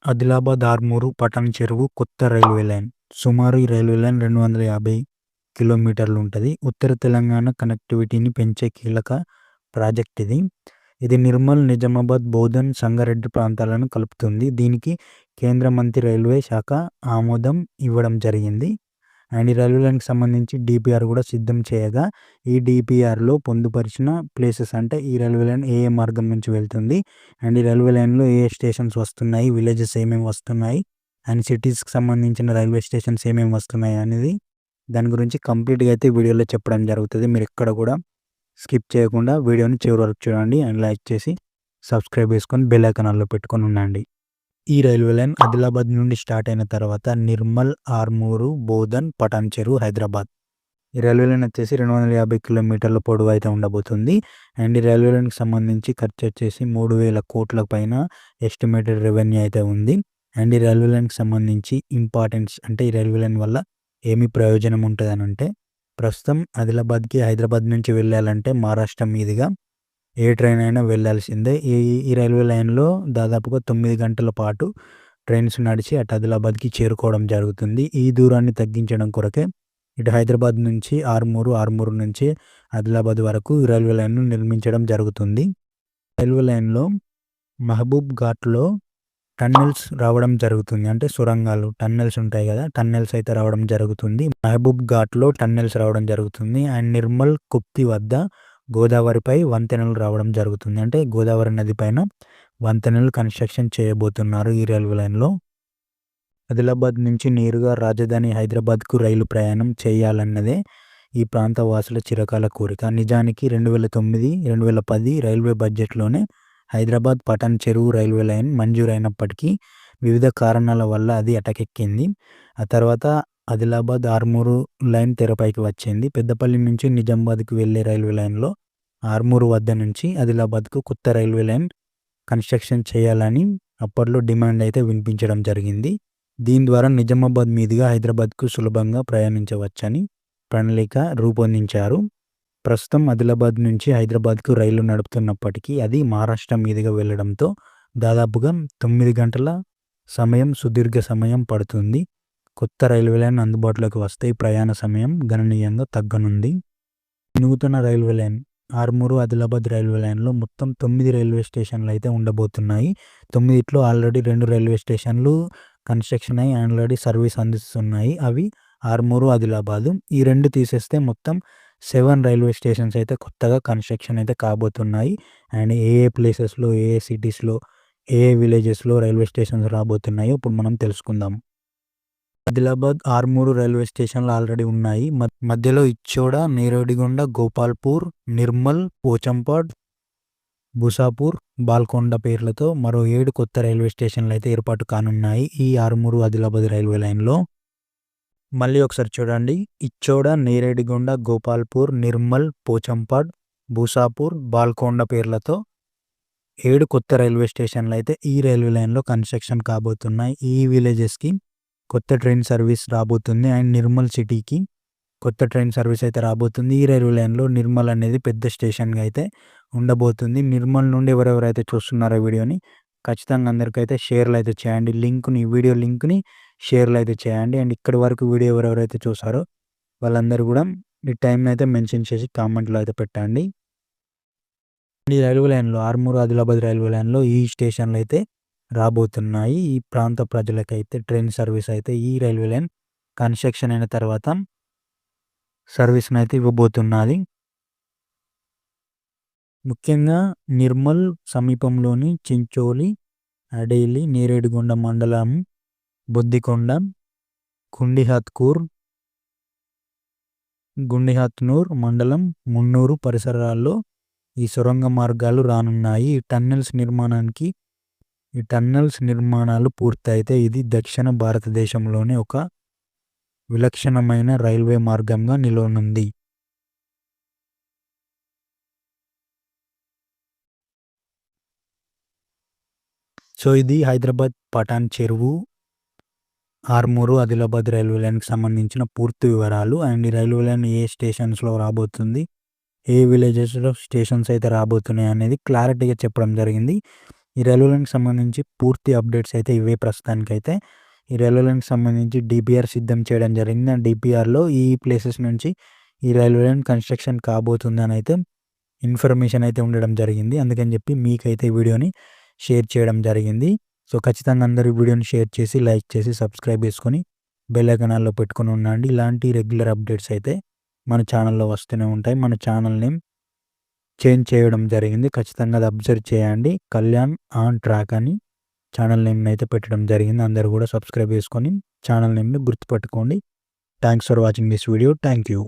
ఆదిలాబాద్ ఆర్మూరు పటాన్ చెరువు కొత్త railway line. సుమారు ఈ రైల్వే లైన్ 250 కిలోమీటర్లు ఉంటది. ఉత్తర తెలంగాణ కనెక్టివిటీని పెంచే కీలక ప్రాజెక్ట్ ఇది. ఇది నిర్మల్, నిజామాబాద్, బోధన్, సంగారెడ్డి ప్రాంతాలను కలుపుతుంది. దీనికి కేంద్ర మంత్రి రైల్వే శాఖ ఆమోదం ఇవ్వడం జరిగింది. అండ్ ఈ రైల్వే లైన్‌కి సంబంధించి డీపీఆర్ కూడా సిద్ధం చేయగా, ఈ డీపీఆర్‌లో పొందుపరిచిన ప్లేసెస్ అంటే ఈ రైల్వే లైన్ ఏ మార్గం నుంచి వెళ్తుంది, అండ్ ఈ రైల్వే లైన్‌లో ఏ స్టేషన్స్ వస్తున్నాయి, విలేజెస్ ఏమేమి వస్తున్నాయి, అండ్ సిటీస్‌కి సంబంధించిన రైల్వే స్టేషన్స్ ఏమేమి వస్తున్నాయి అనేది దాని గురించి కంప్లీట్‌గా అయితే వీడియోలో చెప్పడం జరుగుతది. మీరు ఎక్కడ కూడా స్కిప్ చేయకుండా వీడియోని చివరి వరకు చూడండి. అండ్ లైక్ చేసి సబ్స్క్రైబ్ చేసుకొని బెల్ ఐకాన్ ఆన్‌లో పెట్టుకొని ఉండండి. ఈ రైల్వే లైన్ ఆదిలాబాద్ నుండి స్టార్ట్ అయిన తర్వాత నిర్మల్, ఆర్మూరు, బోధన్, పటాన్ చెరువు, హైదరాబాద్. ఈ రైల్వే లైన్ వచ్చేసి 250 కిలోమీటర్ల పొడవు అయితే ఉండబోతుంది. అండ్ ఈ రైల్వే లైన్‌కి సంబంధించి ఖర్చు వచ్చేసి 3000 కోట్ల పైన ఎస్టిమేటెడ్ రెవెన్యూ అయితే ఉంది. అండ్ ఈ రైల్వే లైన్‌కి సంబంధించి ఇంపార్టెన్స్ అంటే ఈ రైల్వే లైన్ వల్ల ఏమి ప్రయోజనం ఉంటదనంటే, ప్రస్తుతం ఆదిలాబాద్‌కి హైదరాబాద్ నుంచి వెళ్ళాలంటే మహారాష్ట్ర మీదుగా ఏ ట్రైన్ అయినా వెళ్ళాల్సిందే. ఈ ఈ రైల్వే లైన్‌లో దాదాపుగా 9 గంటల పాటు ట్రైన్స్ నడిచి అటు ఆదిలాబాద్‌కి చేరుకోవడం జరుగుతుంది. ఈ దూరాన్ని తగ్గించడం కొరకే ఇటు హైదరాబాద్ నుంచి ఆర్మూరు, ఆర్మూరు నుంచి ఆదిలాబాద్ వరకు ఈ రైల్వే లైన్‌ను నిర్మించడం జరుగుతుంది. రైల్వే లైన్‌లో మహబూబ్ ఘాట్‌లో టన్నెల్స్ రావడం జరుగుతుంది. అంటే సొరంగాలు, టన్నెల్స్ ఉంటాయి కదా! టన్నెల్స్ అయితే రావడం జరుగుతుంది. మహబూబ్ ఘాట్‌లో టన్నెల్స్ రావడం జరుగుతుంది. అండ్ నిర్మల్, కుప్తి వద్ద గోదావరిపై వంతెనలు రావడం జరుగుతుంది. అంటే గోదావరి నది పైన వంతెనలు కన్‌స్ట్రక్షన్ చేయబోతున్నారు ఈ రైల్వే లైన్‌లో. ఆదిలాబాద్ నుంచి నేరుగా రాజధాని హైదరాబాద్‌కు రైలు ప్రయాణం చేయాలన్నదే ఈ ప్రాంత వాసుల చిరకాల కోరిక. నిజానికి 2009, 2010 రైల్వే బడ్జెట్‌లోనే హైదరాబాద్ పటాన్ చెరువు రైల్వే లైన్ మంజూరైనప్పటికీ వివిధ కారణాల వల్ల అది అటకెక్కింది. ఆ తర్వాత ఆదిలాబాద్ ఆర్మూరు లైన్ తెరపైకి వచ్చింది. పెద్దపల్లి నుంచి నిజామాబాద్‌కు వెళ్ళే రైల్వే లైన్‌లో ఆర్మూరు వద్ద నుంచి ఆదిలాబాద్‌కు కొత్త రైల్వే లైన్ కన్‌స్ట్రక్షన్ చేయాలని అప్పట్లో డిమాండ్ అయితే వినిపించడం జరిగింది. దీని ద్వారా నిజామాబాద్ మీదుగా హైదరాబాద్‌కు సులభంగా ప్రయాణించవచ్చని ప్రణాళిక రూపొందించారు. ప్రస్తుతం ఆదిలాబాద్ నుంచి హైదరాబాద్‌కు రైలు నడుపుతున్నప్పటికీ అది మహారాష్ట్ర మీదుగా వెళ్ళడంతో దాదాపుగా 9 గంటల సుదీర్ఘ సమయం పడుతుంది. కొత్త రైల్వే లైన్ అందుబాటులోకి వస్తే ఈ ప్రయాణ సమయం గణనీయంగా తగ్గనుంది. నూతన railway line Armur, Adilabad railway లైన్‌లో మొత్తం 9 రైల్వే స్టేషన్లు అయితే ఉండబోతున్నాయి. 9ట్లో ఆల్రెడీ 2 రైల్వే స్టేషన్లు కన్‌స్ట్రక్షన్ అయ్యి ఆల్రెడీ సర్వీస్ అందిస్తున్నాయి. అవి ఆర్మూరు, ఆదిలాబాదు. ఈ 2 తీసేస్తే మొత్తం 7 రైల్వే స్టేషన్స్ అయితే కొత్తగా కన్‌స్ట్రక్షన్ అయితే కాబోతున్నాయి. అండ్ ఏ ఏ ప్లేసెస్‌లో, ఏ ఏ సిటీస్‌లో, ఏ ఏ విలేజెస్‌లో రైల్వే స్టేషన్స్ రాబోతున్నాయో ఇప్పుడు మనం తెలుసుకుందాం. ఆదిలాబాద్, ఆర్మూరు రైల్వే స్టేషన్లు ఆల్రెడీ ఉన్నాయి. మధ్యలో ఇచ్చోడ, నేరేడిగొండ, గోపాల్పూర్, నిర్మల్, పోచంపాడ్, బుసాపూర్, బాల్కొండ పేర్లతో మరో 7 కొత్త రైల్వే స్టేషన్లు అయితే ఏర్పాటు కానున్నాయి ఈ ఆర్మూరు, ఆదిలాబాద్ రైల్వే లైన్‌లో. మళ్ళీ ఒకసారి చూడండి. ఇచ్చోడ, నేరేడిగొండ, గోపాల్పూర్, నిర్మల్, పోచంపాడ్, బుసాపూర్, బాల్కొండ పేర్లతో 7 కొత్త రైల్వే స్టేషన్లు అయితే ఈ రైల్వే లైన్‌లో కన్‌స్ట్రక్షన్ కాబోతున్నాయి. ఈ విలేజెస్‌కి కొత్త ట్రైన్ సర్వీస్ రాబోతుంది. అండ్ నిర్మల్ సిటీకి కొత్త ట్రైన్ సర్వీస్ అయితే రాబోతుంది. ఈ రైల్వే లైన్‌లో నిర్మల్ అనేది పెద్ద స్టేషన్‌గా అయితే ఉండబోతుంది. నిర్మల్ నుండి ఎవరెవరైతే చూస్తున్నారో వీడియోని ఖచ్చితంగా అందరికైతే షేర్లు అయితే చేయండి. వీడియో లింక్‌ని షేర్లు అయితే చేయండి. అండ్ ఇక్కడి వరకు వీడియో ఎవరెవరైతే చూసారో వాళ్ళందరూ కూడా ఈ టైంని అయితే మెన్షన్ చేసి కామెంట్‌లో అయితే పెట్టండి. ఈ రైల్వే లైన్‌లో ఆర్మూరు, ఆదిలాబాద్ రైల్వే లైన్‌లో ఈ స్టేషన్లు అయితే రాబోతున్నాయి. ఈ ప్రాంత ప్రజలకైతే ట్రైన్ సర్వీస్ అయితే ఈ రైల్వే లైన్ కన్‌స్ట్రక్షన్ అయిన తర్వాత సర్వీస్‌నైతే ఇవ్వబోతున్నది. ముఖ్యంగా నిర్మల్ సమీపంలోని చించోలి, అడేలి, నేరేడిగొండ మండలం, బొద్దికొండ, గుండిహత్నూర్ మండలం, మున్నూరు పరిసరాల్లో ఈ సొరంగ మార్గాలు రానున్నాయి. ఈ టన్నెల్స్ నిర్మాణాలు పూర్తయితే ఇది దక్షిణ భారతదేశంలోనే ఒక విలక్షణమైన రైల్వే మార్గంగా నిలవనుంది. సో ఇది హైదరాబాద్ పటాన్ చెరువు, ఆర్మూరు, ఆదిలాబాద్ రైల్వే లైన్‌కి సంబంధించిన పూర్తి వివరాలు. అండ్ ఈ రైల్వే లైన్ ఏ స్టేషన్స్‌లో రాబోతుంది, ఏ విలేజెస్‌లో స్టేషన్స్ అయితే రాబోతున్నాయి అనేది క్లారిటీగా చెప్పడం జరిగింది. ఈ రైల్వే లైన్‌కి సంబంధించి పూర్తి అప్డేట్స్ అయితే ఇవే ప్రస్తుతానికైతే. ఈ రైల్వే లైన్‌కి సంబంధించి డీపీఆర్ సిద్ధం చేయడం జరిగింది. ఆ డీపీఆర్‌లో ఈ ప్లేసెస్ నుంచి ఈ రైల్వే లైన్ కన్‌స్ట్రక్షన్ కాబోతుందనైతే ఇన్ఫర్మేషన్ అయితే ఉండడం జరిగింది. అందుకని చెప్పి మీకైతే ఈ వీడియోని షేర్ చేయడం జరిగింది. సో, ఖచ్చితంగా అందరూ ఈ వీడియోని షేర్ చేసి, లైక్ చేసి, సబ్స్క్రైబ్ చేసుకొని బెల్ ఐకాన్ ఆల్‌లో పెట్టుకొని ఉండండి. ఇలాంటి రెగ్యులర్ అప్డేట్స్ అయితే మన ఛానల్‌లో వస్తూనే ఉంటాయి. మన ఛానల్ నేమ్ చేంజ్ చేయడం జరిగింది. ఖచ్చితంగా అది అబ్జర్వ్ చేయండి. కళ్యాణ్ ఆన్ ట్రాక్ అని ఛానల్ నేమ్‌ని అయితే పెట్టడం జరిగింది. అందరూ కూడా సబ్స్క్రైబ్ చేసుకొని ఛానల్ నేమ్‌ని గుర్తుపెట్టుకోండి. Thanks for watching this video. Thank you.